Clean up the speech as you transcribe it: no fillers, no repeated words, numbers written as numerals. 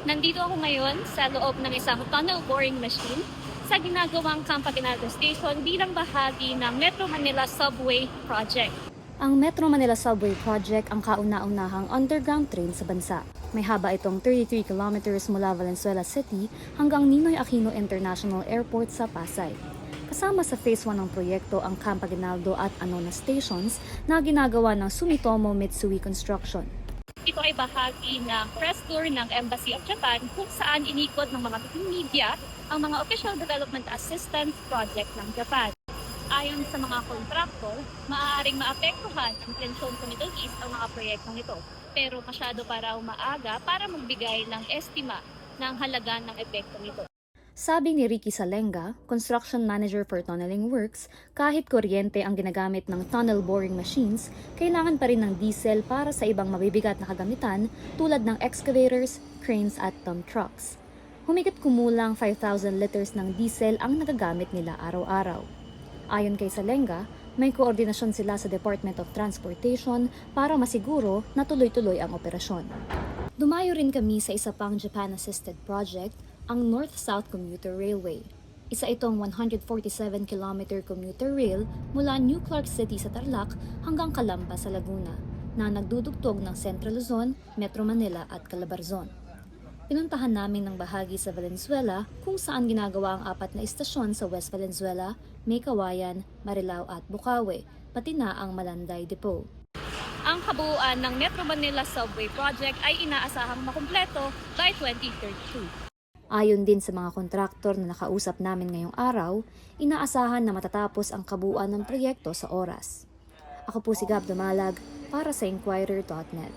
Nandito ako ngayon sa loob ng isang tunnel boring machine sa ginagawang Campanado Station bilang bahagi ng Metro Manila Subway Project. Ang Metro Manila Subway Project ang kauna-unahang underground train sa bansa. May haba itong 33 kilometers mula Valenzuela City hanggang Ninoy Aquino International Airport sa Pasay. Kasama sa Phase 1 ng proyekto ang Campanado at Anona Stations na ginagawa ng Sumitomo Mitsui Construction. Ito ay bahagi ng press tour ng Embassy of Japan kung saan inikot ng mga media ang mga Official Development Assistance Project ng Japan. Ayon sa mga kontraktor, maaaring maapektuhan ang tensyon sa Middle East ang mga proyektong ito. Pero masyado para maaga para magbigay ng estima ng halaga ng epekto nito. Sabi ni Ricky Salenga, Construction Manager for Tunneling Works, kahit kuryente ang ginagamit ng tunnel boring machines, kailangan pa rin ng diesel para sa ibang mabibigat na kagamitan tulad ng excavators, cranes at dump trucks. Humigit kumulang 5,000 liters ng diesel ang nagagamit nila araw-araw. Ayon kay Salenga, may koordinasyon sila sa Department of Transportation para masiguro na tuloy-tuloy ang operasyon. Dumayo rin kami sa isa pang Japan-assisted project, ang North-South Commuter Railway. Isa itong 147-kilometer commuter rail mula New Clark City sa Tarlac hanggang Calamba sa Laguna, na nagdudugtog ng Central Luzon, Metro Manila at Calabarzon. Pinuntahan namin ng bahagi sa Valenzuela kung saan ginagawa ang 4 na istasyon sa West Valenzuela, May Kawayan, Marilao at Bukawe, pati na ang Malanday Depot. Ang kabuuan ng Metro Manila Subway Project ay inaasahang makumpleto by 2032. Ayon din sa mga kontraktor na nakausap namin ngayong araw, inaasahan na matatapos ang kabuuan ng proyekto sa oras. Ako po si Gab Dumalag para sa Inquirer.net.